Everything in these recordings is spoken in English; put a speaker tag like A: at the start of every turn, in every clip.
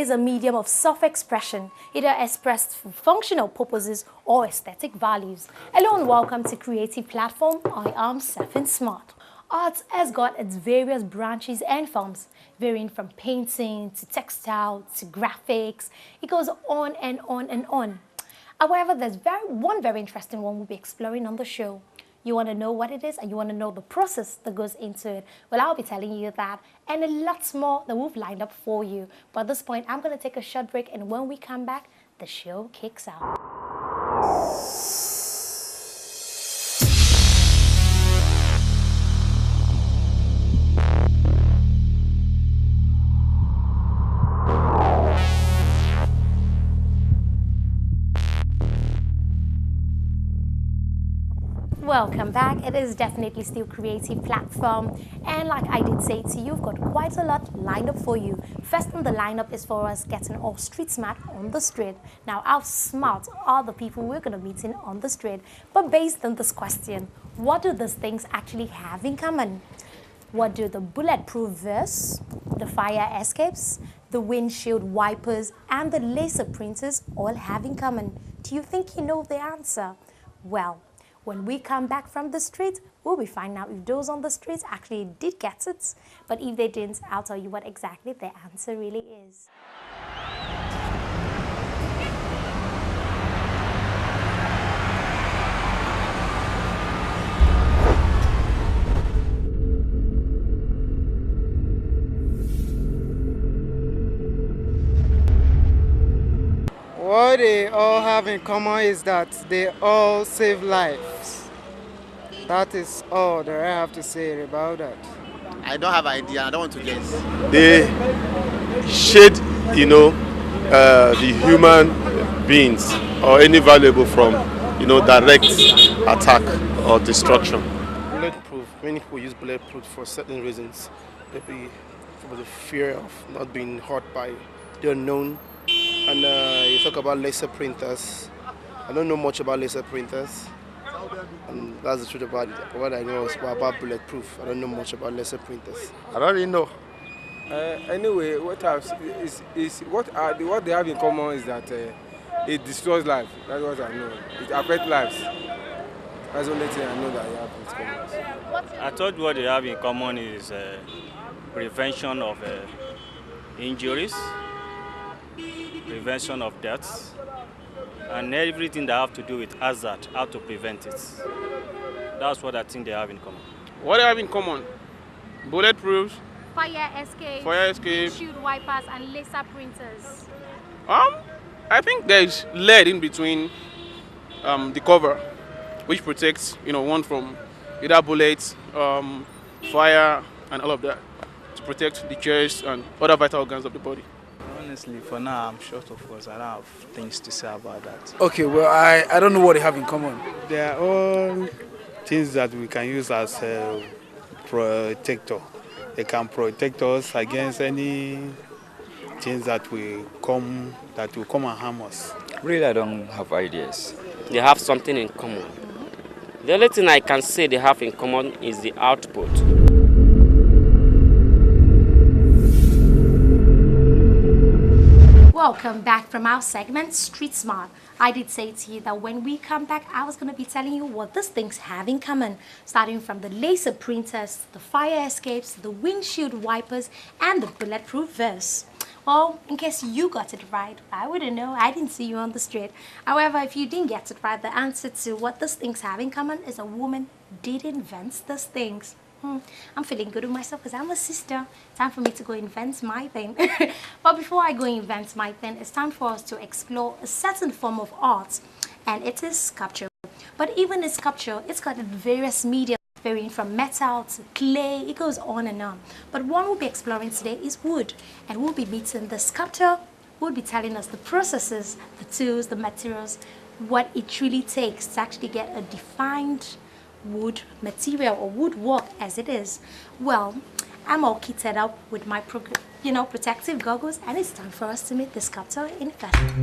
A: is a medium of self-expression, either expressed for functional purposes or aesthetic values. Hello and welcome to Creative Platform. I am Sephiny Smart. Art has got its various branches and forms, varying from painting to textile to graphics. It goes on and on and on. However, there's one very interesting one we'll be exploring on the show. You want to know what it is and you want to know the process that goes into it. Well, I'll be telling you that and a lot more that we've lined up for you. But at this point, I'm going to take a short break, and when we come back, the show kicks out. Welcome back. It is definitely still Creative Platform, and like I did say to you, we've got quite a lot lined up for you. First on the lineup is for us getting all street smart on the street. Now, how smart are the people we're going to meet in on the street? But based on this question, what do these things actually have in common? What do the bulletproof vests, the fire escapes, the windshield wipers, and the laser printers all have in common? Do you think you know the answer? Well, when we come back from the street, we'll be finding out if those on the streets actually did get it. But if they didn't, I'll tell you what exactly the answer really is.
B: What they all have in common is that they all save lives. That is all that I have to say about that.
C: I don't have idea. I don't want to guess.
D: They shade, the human beings or any valuable from, direct attack or destruction.
E: Bulletproof. Many people use bulletproof for certain reasons. Maybe for the fear of not being hurt by the unknown. And you talk about laser printers. I don't know much about laser printers. And that's the truth about it. What I know is about bulletproof. I don't know much about laser printers.
D: I don't really know.
F: Anyway, what they have in common is that it destroys life. That's what I know. It affects lives. That's the only thing I know that they have in common.
G: I thought what they have in common is prevention of injuries, prevention of deaths, and everything that have to do with hazard, how to prevent it. That's what I think they have in common.
H: What they have in common? Bulletproof,
A: Fire escape, shield wipers, and laser printers.
H: I think there's lead in between the cover, which protects, one from either bullets, fire, and all of that, to protect the chest and other vital organs of the body.
I: Honestly, for now, I'm short of words. I don't have things to say about that.
J: Okay, well, I don't know what they have in common.
K: They are all things that we can use as a protector. They can protect us against any things that will come and harm us.
L: Really, I don't have ideas. They have something in common. The only thing I can say they have in common is the output.
A: Welcome back from our segment, Street Smart. I did say to you that when we come back, I was going to be telling you what these things have in common, starting from the laser printers, the fire escapes, the windshield wipers, and the bulletproof vests. Well, in case you got it right, I wouldn't know. I didn't see you on the street. However, if you didn't get it right, the answer to what these things have in common is a woman did invent these things. I'm feeling good with myself because I'm a sister. Time for me to go invent my thing. But before I go invent my thing, it's time for us to explore a certain form of art, and it is sculpture. But even in sculpture, it's got various media, varying from metal to clay. It goes on and on. But one we'll be exploring today is wood, and we'll be meeting the sculptor who will be telling us the processes, the tools, the materials, what it truly takes to actually get a defined wood material or woodwork as it is. Well, I'm all kitted up with my protective goggles, and it's time for us to meet the sculptor in person.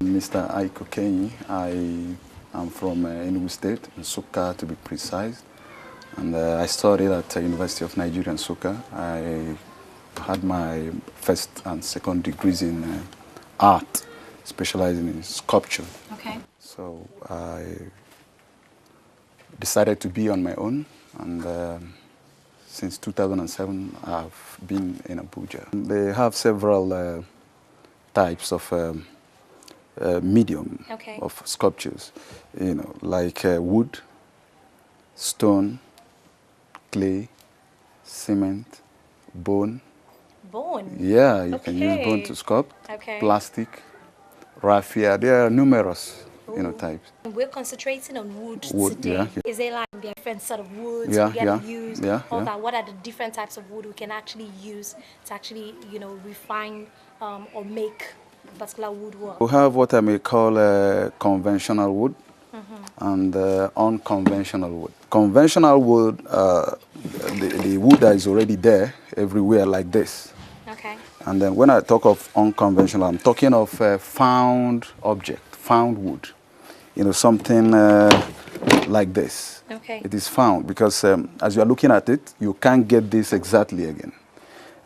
M: Mr. Aiko Kenyi, I I'm from Enugu State, Nsukka to be precise. And I studied at the University of Nigeria, Nsukka. I had my first and second degrees in art, specializing in sculpture.
A: Okay.
M: So I decided to be on my own, and since 2007, I've been in Abuja. They have several types of medium of sculptures, like wood, stone, clay, cement, bone.
A: Bone?
M: Yeah, you can use bone to sculpt. Plastic, raffia. There are numerous, types.
A: We're concentrating on wood today.
M: Yeah.
A: Is there like different sort of woods
M: Yeah,
A: we can use? All
M: yeah.
A: that. What are the different types of wood we can actually use to actually, refine or make particular woodwork?
M: We have what I may call conventional wood and unconventional wood. Conventional wood, the wood that is already there everywhere like this.
A: Okay.
M: And then when I talk of unconventional, I'm talking of found object, found wood. Something like this.
A: Okay.
M: It is found because as you are looking at it, you can't get this exactly again.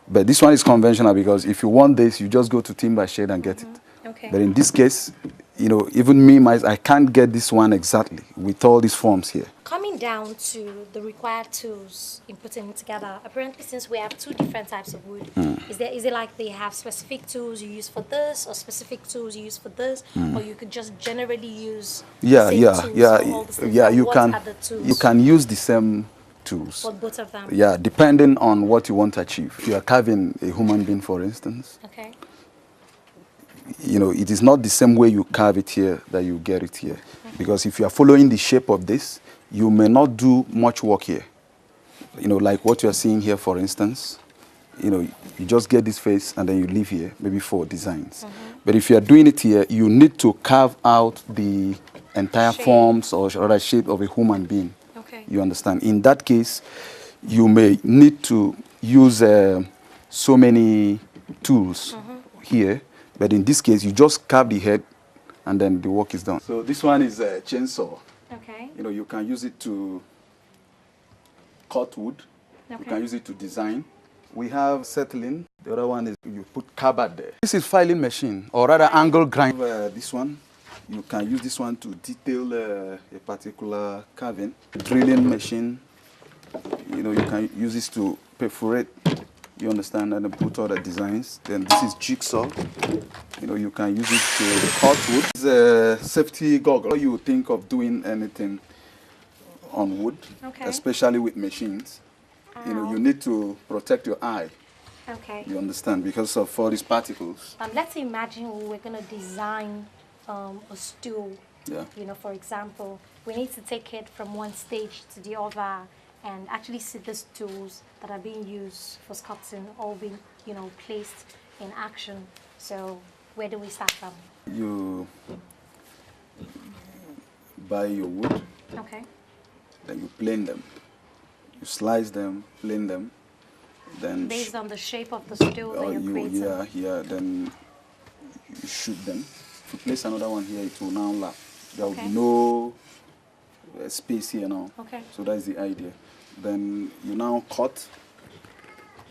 M: But this one is conventional because if you want this, you just go to timber shed and get it.
A: Okay.
M: But in this case, even me, I can't get this one exactly with all these forms here.
A: Coming down to the required tools in putting it together, apparently since we have two different types of wood, is it like they have specific tools you use for this or specific tools you use for this, or you could just generally use the same tools for all the
M: you can use the same tools.
A: For both of them?
M: Yeah, depending on what you want to achieve. If you are carving a human being, for instance,
A: okay.
M: It is not the same way you carve it here that you get it here. Because if you are following the shape of this, you may not do much work here. Like what you are seeing here, for instance, you just get this face and then you leave here, maybe for designs. But if you are doing it here, you need to carve out the entire forms or rather shape of a human being.
A: Okay.
M: You understand? In that case, you may need to use so many tools here. But in this case, you just carve the head and then the work is done. So this one is a chainsaw.
A: Okay.
M: You can use it to cut wood.
A: Okay.
M: You can use it to design. We have settling. The other one is you put cupboard there. This is filing machine, or rather angle grind. This one, you can use this one to detail a particular carving. Drilling machine, you can use this to perforate. You understand, and then put all the designs. Then this is jigsaw. You can use it to cut wood. It's a safety goggle. You think of doing anything on wood, especially with machines. You need to protect your eye.
A: Okay.
M: You understand, because of all these particles.
A: Let's imagine we're going to design a stool.
M: Yeah.
A: For example, we need to take it from one stage to the other and actually see these tools that are being used for sculpting all being, placed in action. So where do we start from?
M: You buy your wood.
A: Okay.
M: Then you plane them. You slice them, plane them. Then
A: based on the shape of the stool that you're creating.
M: Yeah. Then you shoot them. If you place another one here, it will now lap. There will be no space here now.
A: Okay.
M: So that's the idea. Then you now cut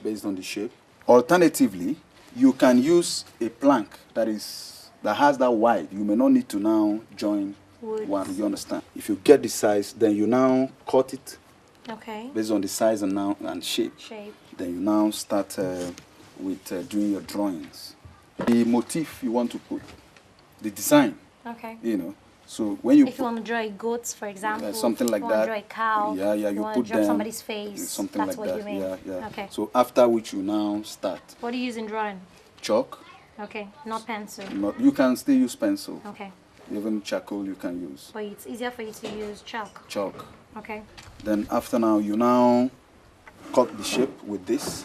M: based on the shape. Alternatively, you can use a plank that has that wide. You may not need to now join one. You understand? If you get the size, then you now cut it.
A: Okay.
M: Based on the size and shape. Then you now start with doing your drawings. The motif you want to put, the design.
A: Okay.
M: So when you
A: if you want to draw a goat, for example,
M: something like that.
A: Draw a cow.
M: Yeah, you
A: want
M: put
A: to draw
M: them,
A: somebody's face.
M: Something
A: That's
M: like
A: what
M: that.
A: you mean.
M: Yeah.
A: Okay.
M: So after which you now start.
A: What do you use in drawing?
M: Chalk.
A: Okay, not pencil.
M: You can still use pencil.
A: Okay.
M: Even charcoal you can use.
A: But it's easier for you to use chalk.
M: Chalk.
A: Okay.
M: Then after now, you now cut the shape with this.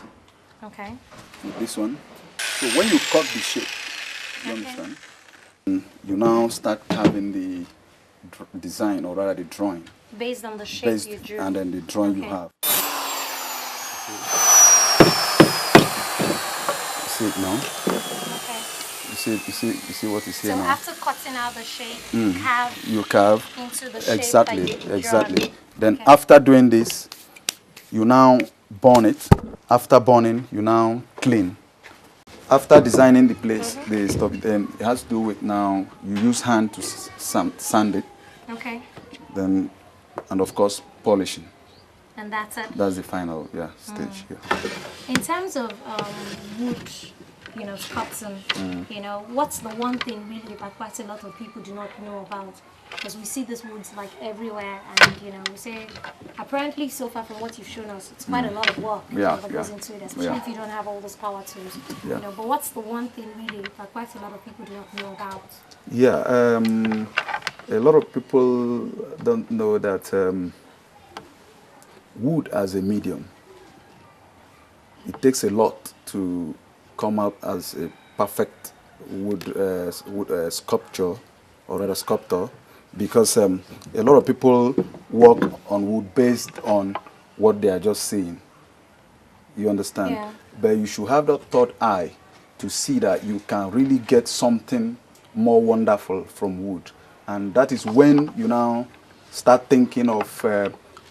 A: Okay.
M: With this one. So when you cut the shape, you understand? You now start carving the design, or rather the drawing.
A: Based on the shape you drew.
M: And then the drawing you have. See it now?
A: Okay.
M: You see what is here
A: So
M: now.
A: after cutting out the shape, you
M: You carve
A: into the shape
M: exactly,
A: that you
M: exactly. Then
A: Okay.
M: after doing this, you now burn it. After burning, you now clean. After designing the place, the stuff, then it has to do with now you use hand to sand it,
A: Okay.
M: then and of course polishing.
A: And that's it.
M: That's the final stage. Yeah.
A: In terms of wood, sculpting, what's the one thing really that quite a lot of people do not know about? Because we see these woods like everywhere, and we say apparently so far from what you've shown us, it's quite a lot of work that goes into it, especially if you don't have all those power tools. But what's the one thing really that quite a lot of people do not know about?
M: Yeah, a lot of people don't know that wood as a medium, it takes a lot to come up as a perfect wood sculpture or rather sculptor, because a lot of people work on wood based on what they are just seeing. You understand?
A: Yeah.
M: But you should have that third eye to see that you can really get something more wonderful from wood. And that is when you now start thinking of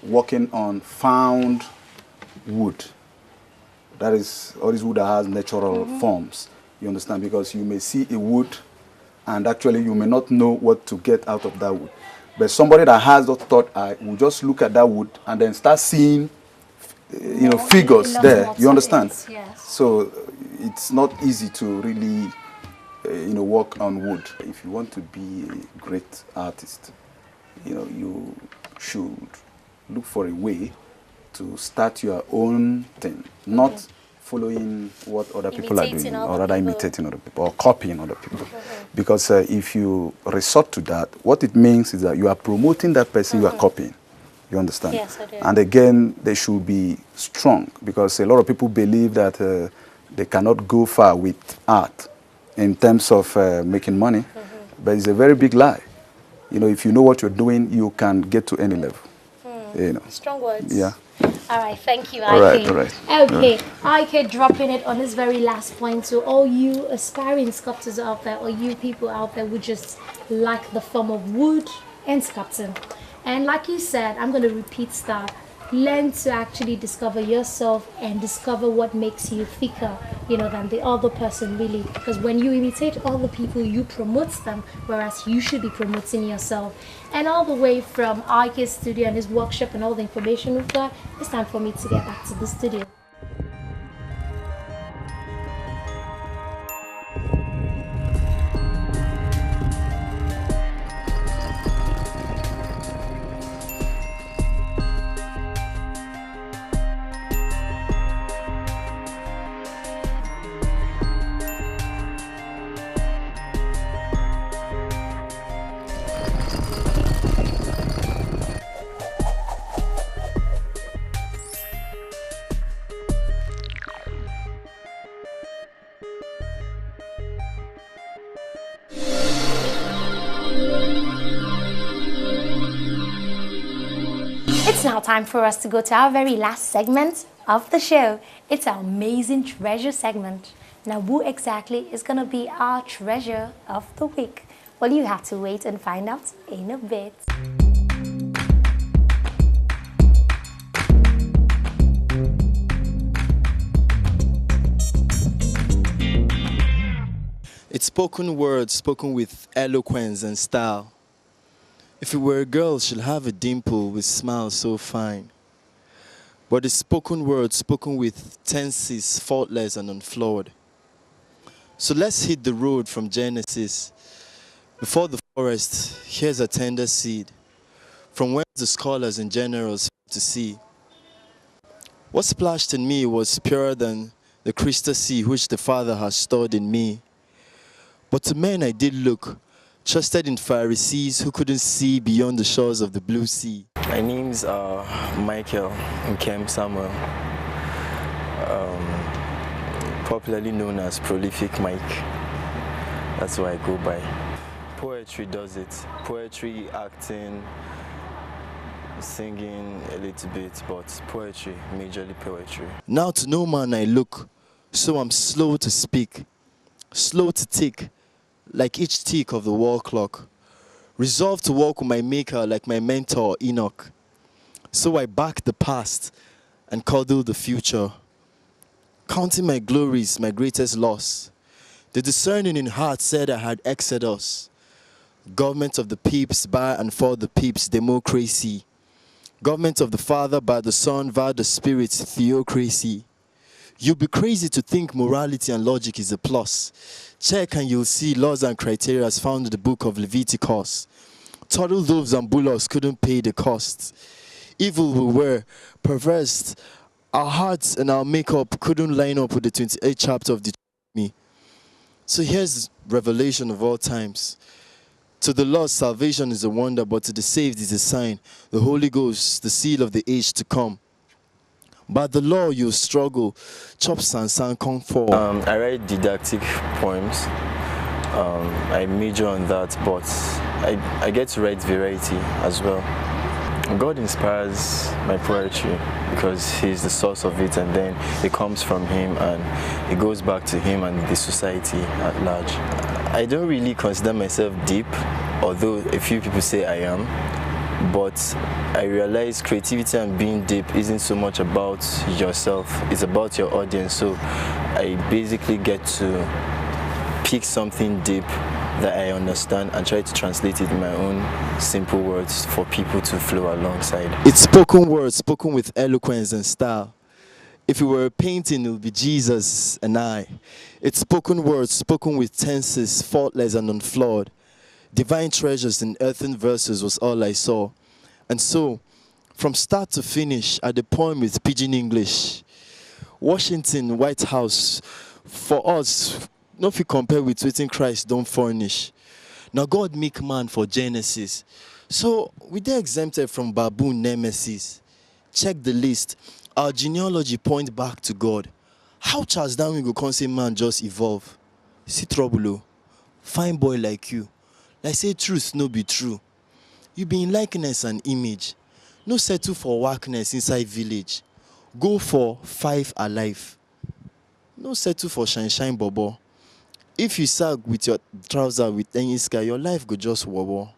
M: working on found wood. That is all this wood that has natural forms. You understand? Because you may see a wood and actually you may not know what to get out of that wood. But somebody that has that third eye will just look at that wood and then start seeing figures there. You understand?
A: Yes.
M: So it's not easy to really work on wood. If you want to be a great artist, you should look for a way to start your own thing, not following what other people are doing, or rather imitating other people, or copying other people. Because if you resort to that, what it means is that you are promoting that person you are copying. You understand?
A: Yes, I do.
M: And again, they should be strong, because a lot of people believe that they cannot go far with art in terms of making money, but it's a very big lie. If you know what you're doing, you can get to any level.
A: Strong words.
M: Yeah.
A: All right, thank you,
M: All right,
A: IK.
M: all right.
A: Okay, IK dropping it on this very last point to all you aspiring sculptors out there, or you people out there who just like the form of wood and sculpting. And like you said, I'm going to repeat that. Learn to actually discover yourself and discover what makes you thicker, than the other person really. Because when you imitate other people, you promote them, whereas you should be promoting yourself. And all the way from IK's studio and his workshop and all the information we've got, it's time for me to get back to the studio. It's now time for us to go to our very last segment of the show. It's our amazing treasure segment. Now, who exactly is going to be our treasure of the week? Well, you have to wait and find out in a bit.
N: It's spoken words spoken with eloquence and style. If it were a girl, she'll have a dimple with smile so fine. But the spoken words spoken with tenses faultless and unflawed. So let's hit the road from Genesis. Before the forest, here's a tender seed, from whence the scholars and generals to see. What splashed in me was purer than the crystal sea which the Father has stored in me. But to men I did look, trusted in Pharisees who couldn't see beyond the shores of the blue sea. My name's Michael Nkem Samuel, popularly known as Prolific Mike. That's what I go by. Poetry does it. Poetry, acting, singing a little bit, but poetry, majorly poetry. Now to no man I look, so I'm slow to speak. slow to tick, like each tick of the wall clock. Resolved to walk with my maker like my mentor Enoch. So I back the past and cuddle the future. Counting my glories, my greatest loss. The discerning in heart said I had exodus. Government of the peeps, by and for the peeps, democracy. Government of the Father, by the Son, via the Spirit, theocracy. You'll be crazy to think morality and logic is a plus. Check and you'll see laws and criteria as found in the book of Leviticus. Turtle doves and bullocks couldn't pay the cost. Evil we were, perverse. Our hearts and our makeup couldn't line up with the 28th chapter of Deuteronomy. So here's revelation of all times. To the lost, salvation is a wonder, but to the saved is a sign. The Holy Ghost, the seal of the age to come. By the law you struggle, chops and sand come for.
O: I write didactic poems. I major on that, but I get to write variety as well. God inspires my poetry because He's the source of it, and then it comes from Him and it goes back to Him and the society at large. I don't really consider myself deep, although a few people say I am. But I realize creativity and being deep isn't so much about yourself, it's about your audience. So I basically get to pick something deep that I understand and try to translate it in my own simple words for people to flow alongside.
N: It's spoken words, spoken with eloquence and style. If it were a painting, it would be Jesus and I. It's spoken words, spoken with tenses, faultless and unflawed. Divine treasures in earthen verses was all I saw. And so, from start to finish, I the poem with pidgin English. Washington, White House, for us, no fit compare with wetin Christ don't furnish. Now God make man for Genesis. So we dey exempted from baboon nemesis. Check the list. Our genealogy point back to God. How Charles Darwin go come say man just evolve? See trouble o. Fine boy like you. Like say truth no be true. You be in likeness and image. No settle for wackness inside village. Go for 5 alive. No settle for shine bobo. If you sag with your trouser with any sky, your life go just wowo.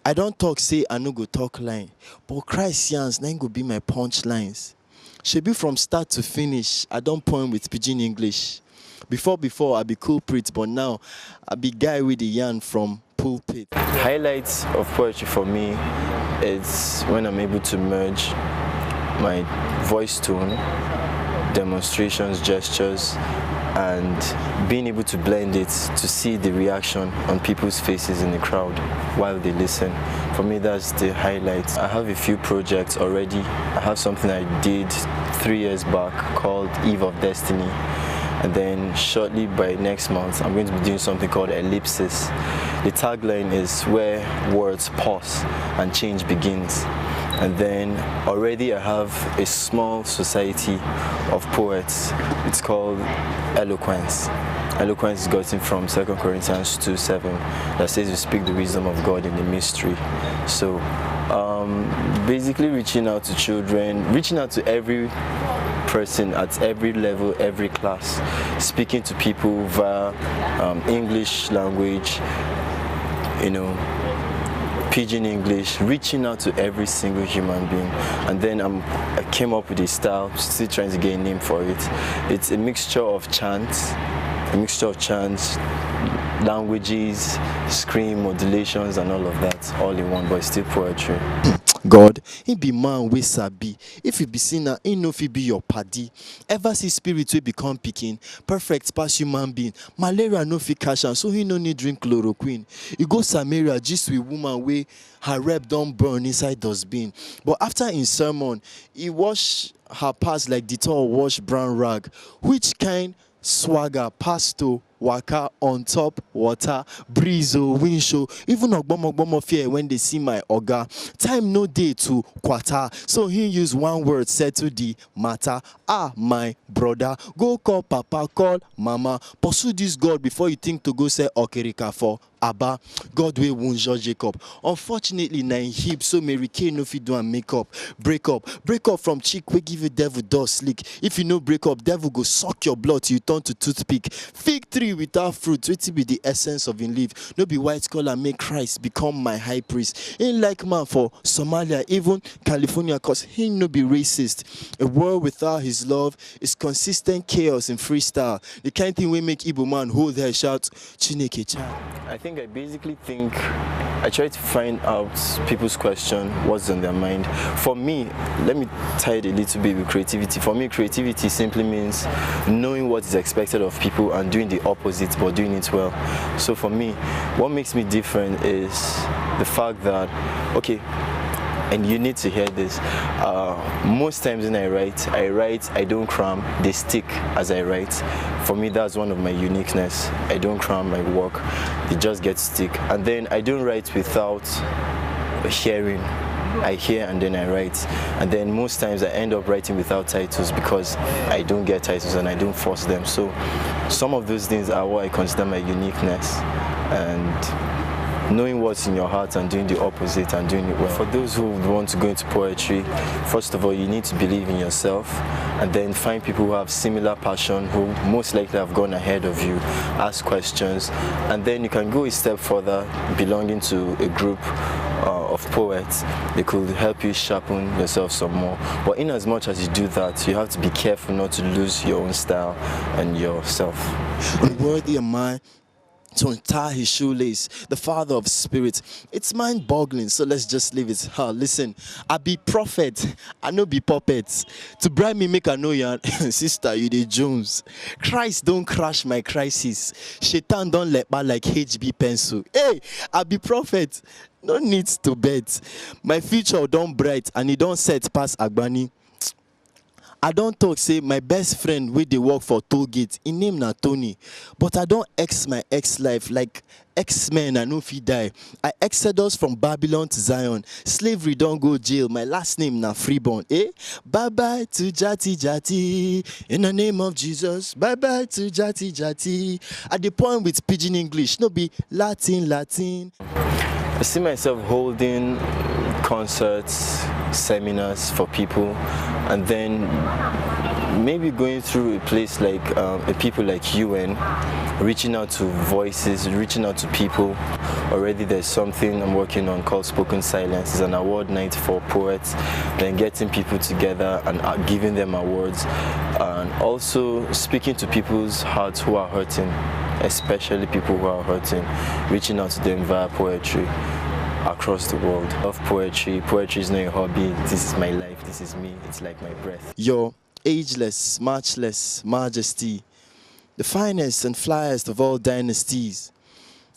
N: I don't talk say I no go talk line, but Christ yans na go be my punchlines. Shebi from start to finish, I don't poem with pidgin English. Before I be culprit, but now I be guy with the yarn from pulpit.
O: Highlights of poetry for me is when I'm able to merge my voice tone, demonstrations, gestures, and being able to blend it to see the reaction on people's faces in the crowd while they listen. For me, that's the highlight. I have a few projects already. I have something I did 3 years back called Eve of Destiny. And then shortly by next month, I'm going to be doing something called Ellipsis. The tagline is where words pause and change begins. And then already I have a small society of poets. It's called Eloquence. Eloquence is gotten from 2 Corinthians 2:7 that says you speak the wisdom of God in the mystery. So basically reaching out to children, reaching out to every person at every level, every class, speaking to people via English language, pidgin English, reaching out to every single human being. And then I came up with a style, still trying to get a name for it. It's a mixture of chants, languages, scream, modulations, and all of that, all in one, but it's still poetry.
N: God, he be man we sabi. If you be sinner, he no fit be your paddy. Ever see spirit we become picking, perfect pass human being. Malaria no fit catch am, so he no need drink chloroquine. He go Samaria just with woman wey her rep don't burn inside dustbin. But after in sermon, he wash her past like Dettol wash brown rag. Which kind swagger pass to waka on top water, breeze or wind show. Even ogbomo fear when they see my oga. Time no day to quarter, so he use one word settle the matter. Ah, my brother, go call papa, call mama. Pursue this God before you think to go say okerika for Abba, God will wound Jacob. Unfortunately, na in hip, so Mary Kay no fit do and make up. Break up from chick we give you devil door slick. If you no break up, devil go suck your blood till you turn to toothpick. Fig tree without fruit, what be the essence of in leaf? No be white collar make Christ become my high priest. Ain't like man for Somalia, even California, cause he no be racist. A world without his love is consistent chaos in freestyle. The kind thing we make Igbo man hold their shout, Chineke child.
O: I basically think I try to find out people's question, what's on their mind. For me, let me tie it a little bit with creativity. For me, creativity simply means knowing what is expected of people and doing the opposite, but doing it well. So for me, what makes me different is the fact that, okay, and you need to hear this, most times when I write, I don't cram, they stick as I write. For me, that's one of my uniqueness. I don't cram my work, they just get stick. And then I don't write without hearing. I hear and then I write. And then most times I end up writing without titles because I don't get titles and I don't force them. So some of those things are what I consider my uniqueness. And knowing what's in your heart and doing the opposite and doing it well. For those who want to go into poetry, first of all, you need to believe in yourself and then find people who have similar passion, who most likely have gone ahead of you, ask questions, and then you can go a step further, belonging to a group of poets. They could help you sharpen yourself some more. But in as much as you do that, you have to be careful not to lose your own style and yourself.
N: Unworthy am I to untie his shoelace, the father of spirit. It's mind-boggling, so let's just leave it. Listen, I be prophet, I no be puppet. To bribe me, make I know you, sister, you the Jones. Christ don't crash my crisis. Shaitan don't let by like HB pencil. Hey, I be prophet, no need to bet. My future don't bright and it don't set past Agbani. I don't talk say my best friend wey dey work for toll gate, him name na Tony, but I don't X my ex life like X-Men. I no fit die. I exodus from Babylon to Zion. Slavery don't go jail. My last name na freeborn. Bye bye to Jati Jati. In the name of Jesus. Bye bye to Jati Jati. At the point with pidgin English, no be Latin.
O: I see myself holding concerts, seminars for people, and then maybe going through a place like people like UN, reaching out to voices, reaching out to people. Already there's something I'm working on called Spoken Silence. It's an award night for poets, then getting people together and giving them awards, and also speaking to people's hearts who are hurting, especially people who are hurting, reaching out to them via poetry across the world. I love poetry. Poetry is not a hobby. This is my life. This is me. It's like my breath.
N: Your ageless, matchless majesty, the finest and flyest of all dynasties.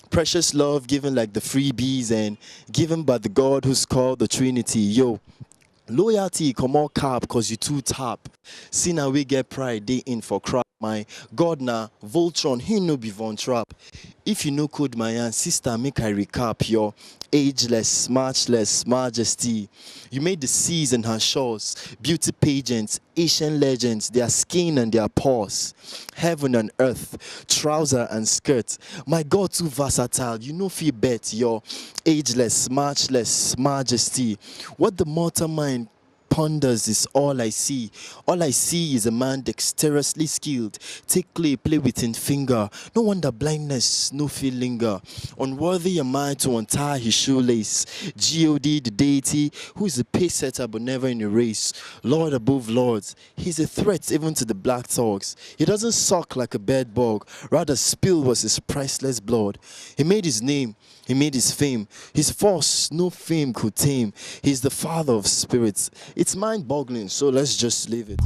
N: Precious love given like the freebies and given by the God who's called the Trinity. Yo, loyalty come on cap cause you too tap. See now we get pride, they in for crap. My God na Voltron, he no be Von Trapp. If you know code my aunt, sister, make I recap your ageless, matchless majesty. You made the seas and her shores, beauty pageants, Asian legends, their skin and their paws, heaven and earth, trouser and skirt. My God, too versatile, you know feel bet your ageless, matchless majesty. What the mortal mind ponders is all I see. All I see is a man dexterously skilled. Take clay, play with his finger. No wonder blindness, no feel linger. Unworthy am I to untie his shoelace. God, the deity, who is a pace setter but never in a race. Lord above lords, he's a threat even to the black dogs. He doesn't suck like a bed bug. Rather, spill was his priceless blood. He made his name. He made his fame. His force, no fame could tame. He's the father of spirits. It's mind-boggling, so let's just leave it.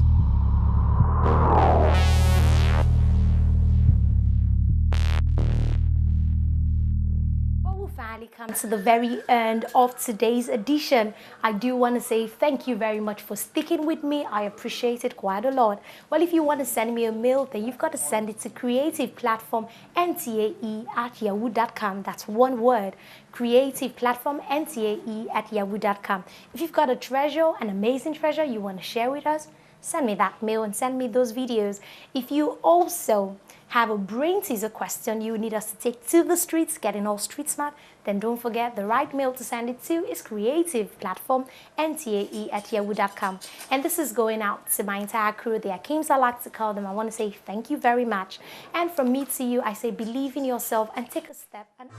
A: Finally come to the very end of today's edition. I do want to say thank you very much for sticking with me. I appreciate it quite a lot. Well, if you want to send me a mail, then you've got to send it to creativeplatformntae@yahoo.com. That's one word, creativeplatformntae@yahoo.com. If you've got a treasure, an amazing treasure you want to share with us, send me that mail and send me those videos. If you also have a brain teaser question you need us to take to the streets, getting all street smart, then don't forget the right mail to send it to is creativeplatform@yahoo.com. And this is going out to my entire crew, the Akims I like to call them. I want to say thank you very much. And from me to you, I say believe in yourself and take a step and